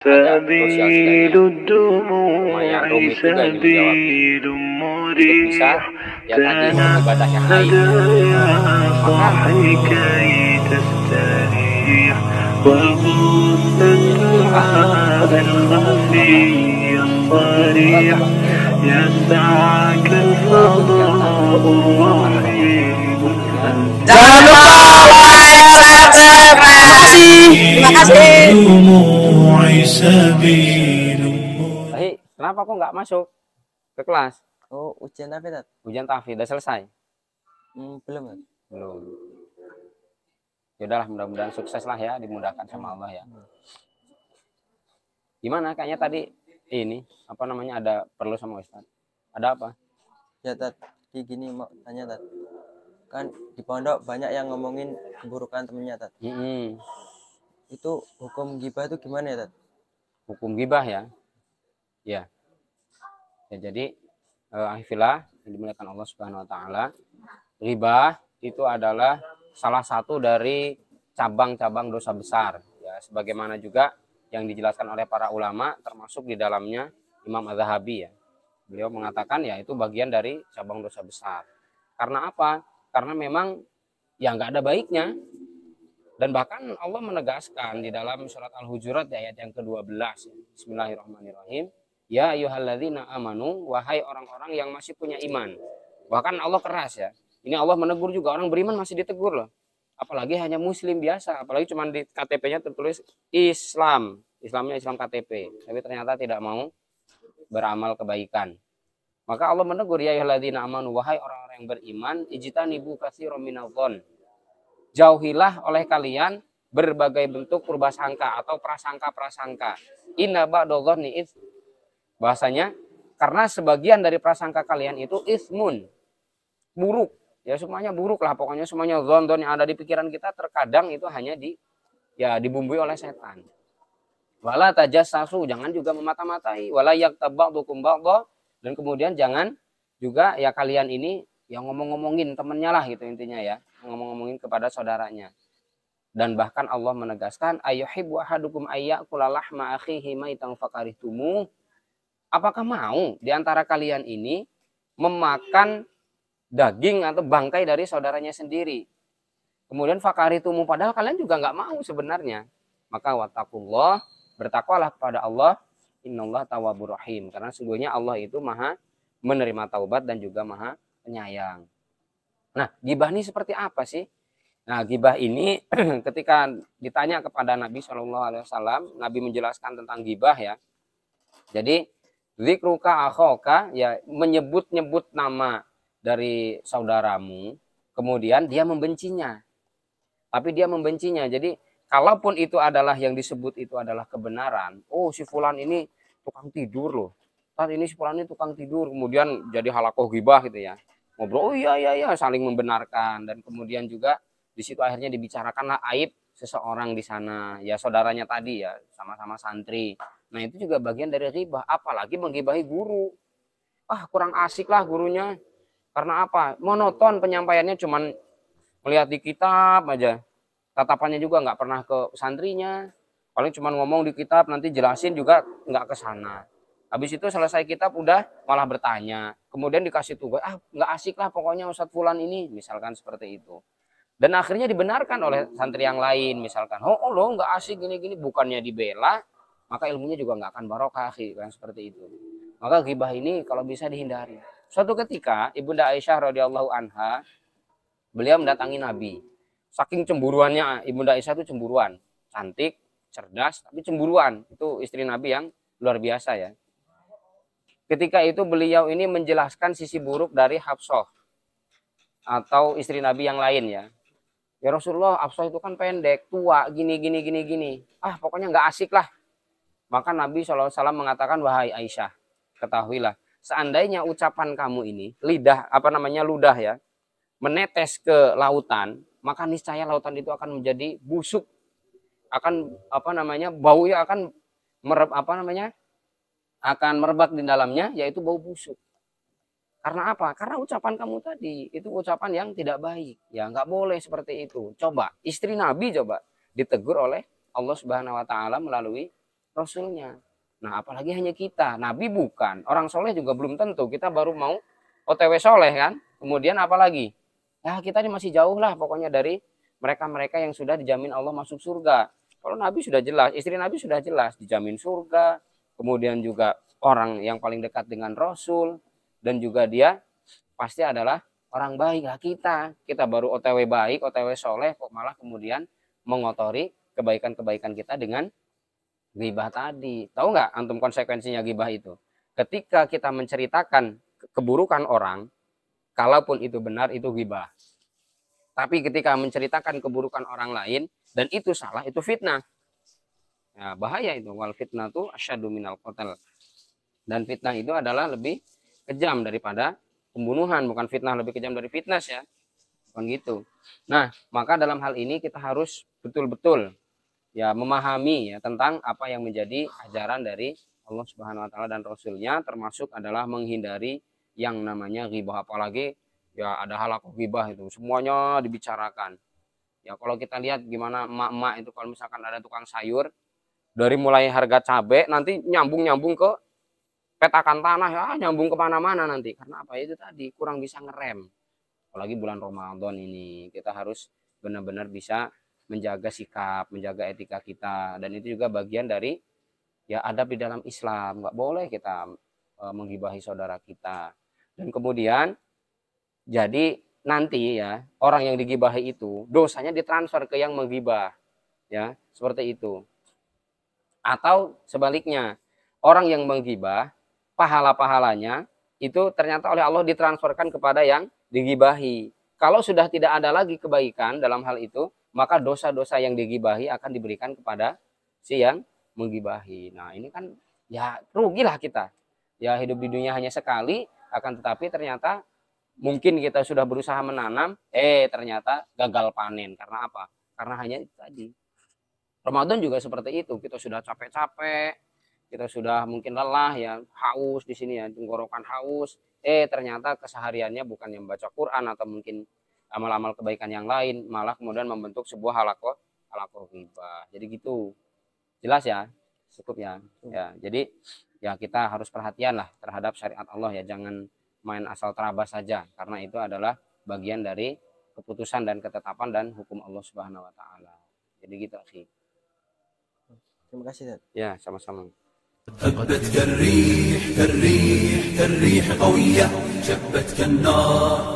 agak krusial juga ini ya. Lumayan الدموع rumit juga ini menjawabnya. سبيل Untuk bisa مريح ya tadi beribadah yang baik. يا Maka صاحي كي تستريح وغص الدعاء الخفي الصريح يسعك الفضاء الرحيم Jangan lupa like, subscribe. Terima kasih. Terima kasih. الدموع سبيل Baik, kenapa kok nggak masuk ke kelas? Oh, ujian apa, Tat? Ujian tahfidz udah selesai? Belum, Tat. Belum. Ya udahlah, mudah-mudahan sukses lah ya, dimudahkan sama Allah ya. Gimana kayaknya tadi ini apa namanya ada perlu sama Ustaz? Ada apa? Ya, Tat. Gini mau tanya, Tat. Kan di pondok banyak yang ngomongin keburukan temennya, Tat. Itu hukum gibah itu gimana ya, Tat? Hukum gibah ya. Ya. Ya jadi ahifillah yang dimuliakan Allah Subhanahu wa taala, ghibah itu adalah salah satu dari cabang-cabang dosa besar ya, sebagaimana juga yang dijelaskan oleh para ulama termasuk di dalamnya Imam Az-Zahabi ya. Beliau mengatakan ya itu bagian dari cabang dosa besar. Karena apa? Karena memang ya nggak ada baiknya. Dan bahkan Allah menegaskan di dalam surat Al-Hujurat ayat yang ke-12 ya. Bismillahirrahmanirrahim. Ya ayyuhalladzina amanu, wahai orang-orang yang masih punya iman. Bahkan Allah keras ya. Ini Allah menegur juga, orang beriman masih ditegur loh. Apalagi hanya muslim biasa, apalagi cuma di KTP-nya tertulis Islam. Islamnya Islam KTP, tapi ternyata tidak mau beramal kebaikan. Maka Allah menegur, ya ayyuhalladzina amanu, wahai orang-orang yang beriman, ijtanibu katsiran minadh-dhon. Jauhilah oleh kalian berbagai bentuk purbasangka atau prasangka-prasangka. Inna ba'dadh-dhonni its. Bahasanya karena sebagian dari prasangka kalian itu ismun, buruk. Ya semuanya buruk lah, pokoknya semuanya dhon yang ada di pikiran kita terkadang itu hanya dibumbui oleh setan. Wala tajassasu, jangan juga memata-matai. Wala yaktab ba'dukum ba'dha, dan kemudian jangan juga ya kalian ini yang ngomong-ngomongin temennya lah gitu intinya ya, ngomong-ngomongin kepada saudaranya. Dan bahkan Allah menegaskan ayyuhibbu ahadukum ayyakula lahma akhihi maitan fakarihtumu. Apakah mau di antara kalian ini memakan daging atau bangkai dari saudaranya sendiri? Kemudian fakarihtumu, padahal kalian juga nggak mau sebenarnya. Maka wattaqullah, bertakwalah kepada Allah, innallah tawwabur rahim, karena sungguhnya Allah itu maha menerima taubat dan juga maha penyayang. Nah, gibah ini seperti apa sih? Nah, gibah ini ketika ditanya kepada Nabi SAW, Nabi menjelaskan tentang gibah ya. Jadi zikruka akhoka ya, menyebut-nyebut nama dari saudaramu, kemudian dia membencinya. Tapi dia membencinya. Jadi kalaupun itu adalah yang disebut itu adalah kebenaran, oh si fulan ini tukang tidur loh. Saat ini si fulan ini tukang tidur, kemudian jadi halakoh gibah gitu ya. Ngobrol, oh iya saling membenarkan, dan kemudian juga di situ akhirnya dibicarakanlah aib seseorang di sana, ya saudaranya tadi ya, sama-sama santri. Nah, itu juga bagian dari ghibah, apalagi menggibahi guru. Ah, kurang asik lah gurunya. Karena apa? Monoton penyampaiannya, cuman melihat di kitab aja. Tatapannya juga nggak pernah ke santrinya. Paling cuman ngomong di kitab, nanti jelasin juga nggak ke sana. Habis itu selesai kitab udah malah bertanya. Kemudian dikasih tugas, nggak asik lah pokoknya Ustadz Fulan ini, misalkan seperti itu. Dan akhirnya dibenarkan oleh santri yang lain, misalkan, oh lo nggak asik gini-gini, bukannya dibela, maka ilmunya juga nggak akan barokah, kan seperti itu. Maka ghibah ini kalau bisa dihindari. Suatu ketika Ibunda Aisyah radhiyallahu anha, beliau mendatangi Nabi. Saking cemburuannya Ibunda Aisyah itu cemburuan, cantik, cerdas, tapi cemburuan. Itu istri Nabi yang luar biasa ya. Ketika itu beliau ini menjelaskan sisi buruk dari Hafsah atau istri Nabi yang lain ya. Ya Rasulullah, Hafsah itu kan pendek, tua, gini. Pokoknya nggak asik lah. Maka Nabi SAW mengatakan, wahai Aisyah, ketahuilah, seandainya ucapan kamu ini, ludah ya, menetes ke lautan, maka niscaya lautan itu akan menjadi busuk. Akan baunya akan akan merebak di dalamnya, yaitu bau busuk. Karena apa? Karena ucapan kamu tadi itu ucapan yang tidak baik. Ya nggak boleh seperti itu. Coba istri Nabi ditegur oleh Allah Subhanahu Wa Taala melalui Rasulnya. Nah, apalagi hanya kita. Nabi bukan. Orang soleh juga belum tentu. Kita baru mau OTW soleh kan. Kemudian apalagi? Ya kita ini masih jauh lah pokoknya dari mereka-mereka yang sudah dijamin Allah masuk surga. Kalau Nabi sudah jelas, istri Nabi sudah jelas dijamin surga. Kemudian juga orang yang paling dekat dengan Rasul. Dan juga dia pasti adalah orang baik lah kita baru OTW baik, OTW soleh, kok malah kemudian mengotori kebaikan-kebaikan kita dengan ghibah tadi. Tahu nggak antum konsekuensinya ghibah itu? Ketika kita menceritakan keburukan orang, kalaupun itu benar, itu ghibah. Tapi ketika menceritakan keburukan orang lain dan itu salah, itu fitnah. Ya, bahaya itu. Wal fitnah itu asyadu minal qatl. Dan fitnah itu adalah lebih kejam daripada pembunuhan, bukan fitnah lebih kejam dari fitnah ya. Bukan gitu. Nah, maka dalam hal ini kita harus betul-betul ya memahami ya tentang apa yang menjadi ajaran dari Allah Subhanahu wa taala dan Rasulnya, termasuk adalah menghindari yang namanya ghibah. Apalagi ya ada halaqah ghibah itu semuanya dibicarakan. Ya kalau kita lihat gimana emak-emak itu kalau misalkan ada tukang sayur, dari mulai harga cabai nanti nyambung ke petakan tanah, ya nyambung kemana-mana nanti. Karena apa itu tadi kurang bisa ngerem. Apalagi bulan Ramadan ini kita harus benar-benar bisa menjaga sikap, menjaga etika kita, dan itu juga bagian dari ya adab di dalam Islam. Nggak boleh kita menggibahi saudara kita. Dan kemudian jadi nanti ya orang yang digibahi itu dosanya ditransfer ke yang menggibah, ya seperti itu. Atau sebaliknya orang yang menggibah pahala-pahalanya itu ternyata oleh Allah ditransferkan kepada yang digibahi. Kalau sudah tidak ada lagi kebaikan dalam hal itu, maka dosa-dosa yang digibahi akan diberikan kepada si yang menggibahi. Nah ini kan ya rugilah kita. Ya hidup di dunia hanya sekali, akan tetapi ternyata mungkin kita sudah berusaha menanam, ternyata gagal panen. Karena apa? Karena hanya itu tadi. Ramadan juga seperti itu. Kita sudah capek-capek, kita sudah mungkin lelah ya, haus di sini ya, tenggorokan haus. Ternyata kesehariannya bukan yang membaca Quran atau mungkin amal-amal kebaikan yang lain, malah kemudian membentuk sebuah halaqah ghibah. Jadi gitu. Jelas ya? Cukup ya. Ya, jadi ya kita harus perhatian lah terhadap syariat Allah ya, jangan main asal terabas saja karena itu adalah bagian dari keputusan dan ketetapan dan hukum Allah Subhanahu wa taala. Jadi gitu sih. Terima kasih, Dad. Ya, sama-sama. هبت كالريح قوية شبت كالنار